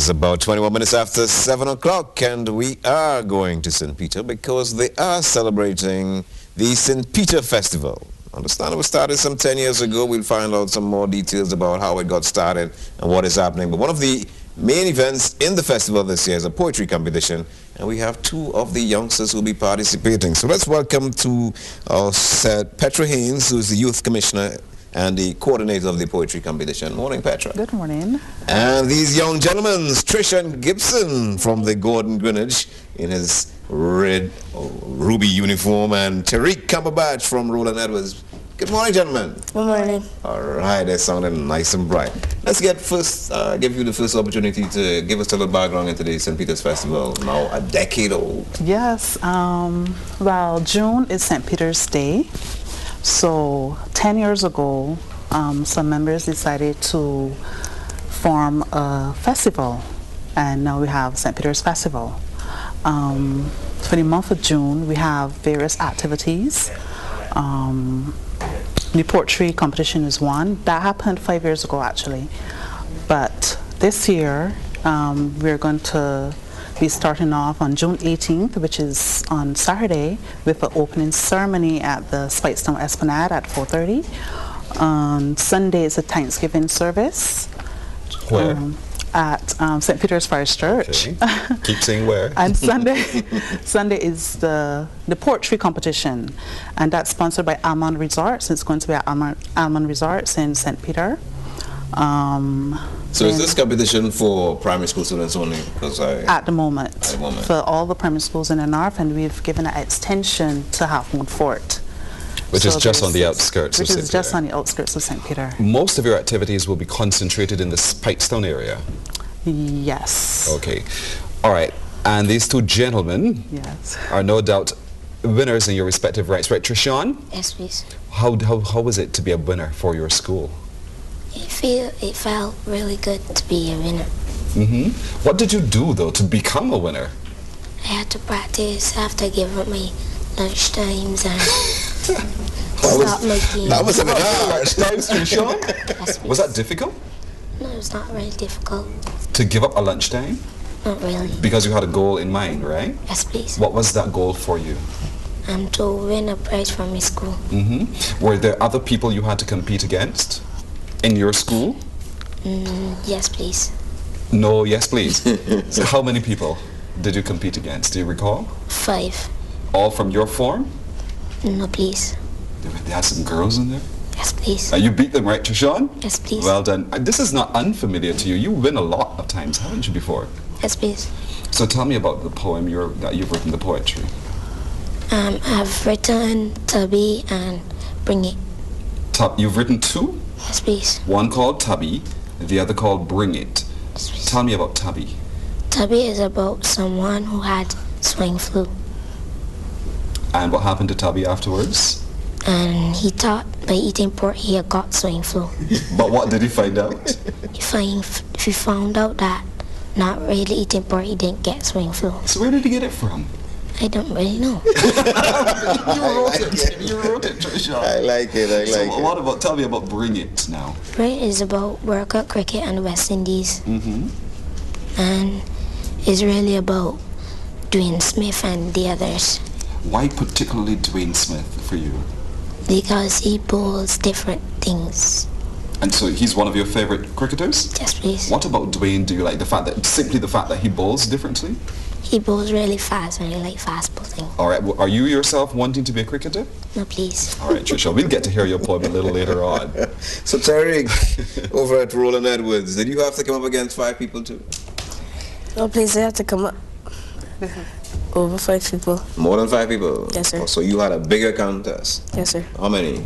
is about 21 minutes after 7 o'clock, and we are going to St. Peter because they are celebrating the St. Peter Festival. Understand it was started some 10 years ago. We'll find out some more details about how it got started and what is happening. But one of the main events in the festival this year is a poetry competition, and we have two of the youngsters who will be participating. So let's welcome to Petra Haynes, who is the youth commissioner and the coordinator of the poetry competition. Morning, Petra. Good morning. And these young gentlemen, Trishan Gibson from the Gordon Greenwich in his red ruby uniform, and Tariq Cumberbatch from Roland Edwards. Good morning, gentlemen. Good morning. All right, they're sounding nice and bright. Let's give you the first opportunity to give us a little background into the St. Peter's Festival, now a decade old. Yes, well, June is St. Peter's Day. So 10 years ago, some members decided to form a festival, and now we have St. Peter's Festival. For the month of June, we have various activities. The poetry competition is one. That happened 5 years ago, actually. But this year, we're going to be starting off on June 18th, which is on Saturday, with an opening ceremony at the Speightstown Esplanade at 4:30. On Sunday is a Thanksgiving service. Where? At St. Peter's Parish Church. Okay. Keep saying where. And Sunday is the poetry competition, and that's sponsored by Almond Resorts. It's going to be at Almond Resorts in St. Peter. So is this competition for primary school students only? At the moment. For all the primary schools in the north, and we've given an extension to Half Moon Fort. Which is just on the outskirts of St. Peter. Which is just on the outskirts of St. Peter. Most of your activities will be concentrated in the Speightstown area? Yes. Okay. All right. And these two gentlemen are no doubt winners in your respective rights. Right, Trishan? Yes, please. How was it to be a winner for your school? It felt really good to be a winner. What did you do, though, to become a winner? I had to practice. I have to give up my lunch times and that was a bit hard. Yes, was that difficult? No, it's not really difficult. To give up a lunchtime? Not really. Because you had a goal in mind, right? Yes, please. What was that goal for you? To win a prize from my school. Were there other people you had to compete against in your school? Yes, please. No, yes, please. So how many people did you compete against? Do you recall? 5. All from your form? No, please. They had some girls in there? Yes, please. You beat them, right, Trishan? Yes, please. Well done. This is not unfamiliar to you. You win a lot of times, haven't you, before? Yes, please. So tell me about the poem that you've written, the poetry. I've written Tubby and Bring It. You've written 2? Yes, please. One called Tubby, the other called Bring It. Yes, please. Tell me about Tubby. Tubby is about someone who had swine flu. And what happened to Tubby afterwards? And he thought by eating pork he had got swine flu. But what did he find out? He found out that not really eating pork he didn't get swine flu. So where did he get it from? I don't really know. You wrote it, Trisha. I like it, So tell me about Bring It now. Bring It is about World Cup cricket and the West Indies. And it's really about Dwayne Smith and the others. Why particularly Dwayne Smith for you? Because he bowls different things. And so he's one of your favorite cricketers? Yes, please. What about Dwayne do you like? Simply the fact that he bowls differently? He bowls really fast, and I like fast bowling. All right. Are you yourself wanting to be a cricketer? No, please. All right, Trisha. We'll get to hear your poem a little later on. So, Tariq, over at Roland Edwards, did you have to come up against 5 people too? No, please. I have to come up over 5 people. More than 5 people? Yes, sir. Oh, so you had a bigger contest? Yes, sir. How many?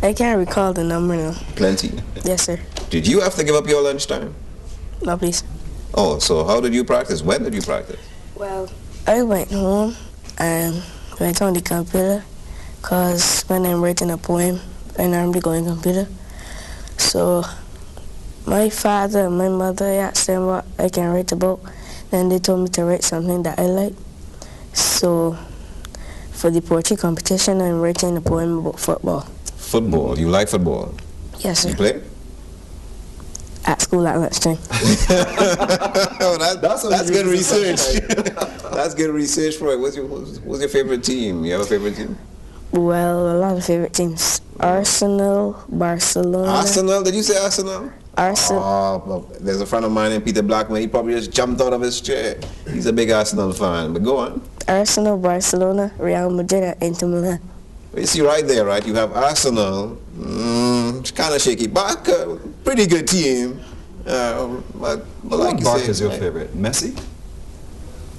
I can't recall the number now. Plenty? Yes, sir. Did you have to give up your lunchtime? No, please. Oh, so how did you practice? When did you practice? Well, I went home and went on the computer, because when I'm writing a poem, I normally go on the computer. So my father and my mother asked them what I can write about. Then they told me to write something that I like. So for the poetry competition, I'm writing a poem about football. Football? You like football? Yes, sir. You play? at school at lunchtime. That's good research. That's good research for it. What's your favorite team? You have a favorite team? Well, a lot of favorite teams. Arsenal, Barcelona. Arsenal? Did you say Arsenal? Arsenal. Oh, look, there's a friend of mine named Peter Blackman. He probably just jumped out of his chair. He's a big Arsenal fan. But go on. Arsenal, Barcelona, Real Madrid, and Inter Milan. You see right there, right? You have Arsenal. It's kind of shaky. Barca, pretty good team. But like Barca is your favorite? Messi?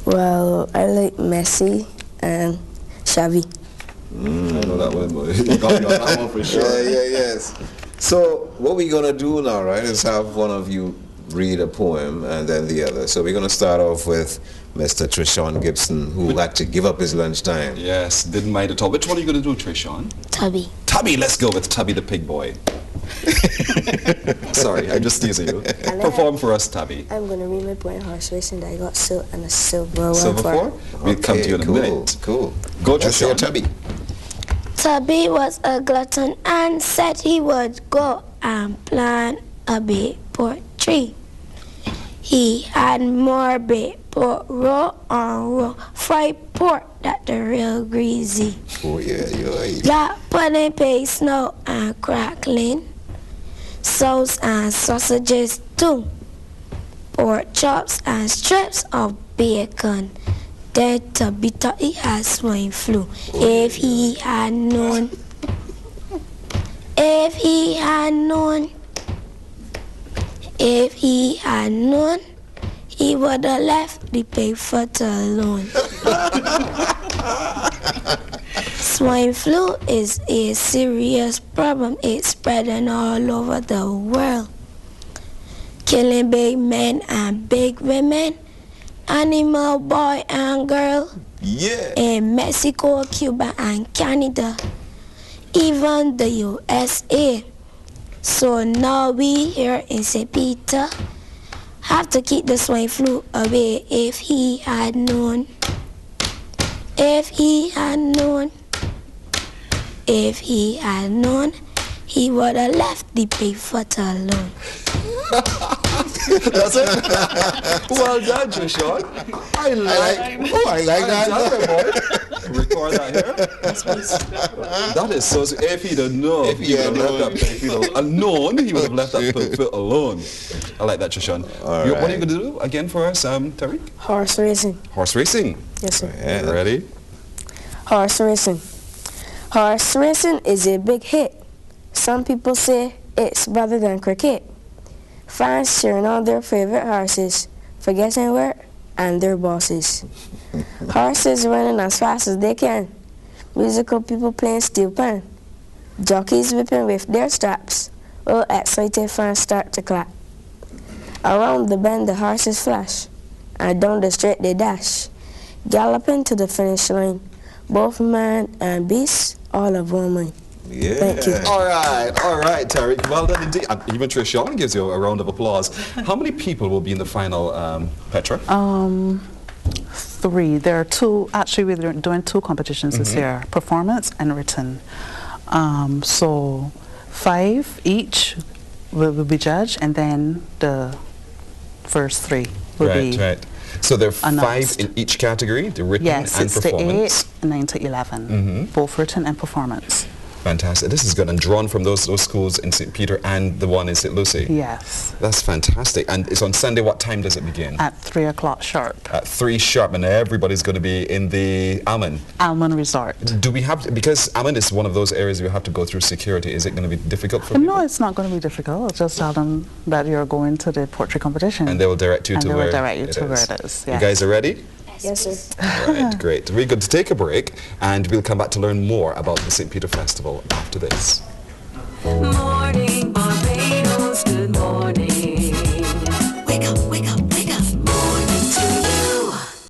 Well, I like Messi and Xavi. I know that one, but you got me on that one for sure. Yes. So what we're going to do now, right, is have one of you read a poem and then the other. So we're going to start off with Mr. Trishawn Gibson, who had to give up his lunchtime. Yes, didn't mind at all. Which one are you going to do, Trishawn? Tubby. Tubby, let's go with Tubby the pig boy. Sorry, I'm just teasing you. Perform for us, Tubby. I'm going to read my poem, Horse Racing, that I got and a silver one Silver for. We'll come to you in a minute. Cool. Go, Let's hear Trishawn. Tubby. Tubby was a glutton and said he would go and plant a big pork tree. He had more big pork, row on row, fried pork that the real greasy. Oh, yeah. Got pudding, pig, snow, and crackling. Sauce and sausages too. Pork chops and strips of bacon. Then Tubby thought he had swine flu. If he had known, if he had known, he would have left the pig foot alone. Swine flu is a serious problem. It's spreading all over the world, killing big men and big women, animal boy and girl. Yeah. In Mexico, Cuba, and Canada, even the USA. So now we here in St. Peter have to keep the swine flu away. If he had known, if he had known, if he had known, he would have left the pig foot alone. That's it. Well done, Trishawn. I like that. Record that here. That is so. If he'd have known, he would have left that pig foot alone. He would have left that pig foot alone. I like that, Trishawn. What are you going to do again for us, Tariq? Horse racing. Horse racing. Yes, sir. Yeah. Ready? Horse racing. Horse racing is a big hit. Some people say it's better than cricket. Fans cheering on their favorite horses, forgetting work and their bosses. Horses running as fast as they can. Musical people playing steel pan. Jockeys whipping with their straps. All excited fans start to clap. Around the bend the horses flash, and down the straight they dash, galloping to the finish line. Both man and beast, all of one mind. Yeah. Thank you. All right, Tariq. Well done indeed. And even Trishawn gives you a round of applause. How many people will be in the final, Petra? 3. There are 2. Actually, we're doing 2 competitions this year: performance and written. So 5 each will be judged, and then the first 3 will be. Right. So there are announced. 5 in each category: the written Yes, and 6 performance. to 8, 9 to 11, both written and performance. Fantastic. This is good, and drawn from those schools in St. Peter and the one in St. Lucie. Yes. That's fantastic. And it's on Sunday. What time does it begin? At 3 o'clock sharp. At 3 sharp, and everybody's going to be in the Almond. Almond Resort. Do we have, because Almond is one of those areas we have to go through security, is it going to be difficult for people? No, it's not going to be difficult. Just tell them that you're going to the poetry competition. And they will direct you to where it is. You guys are ready? Yes, sir. All right, great. We're going to take a break, and we'll come back to learn more about the St. Peter Festival after this. Morning.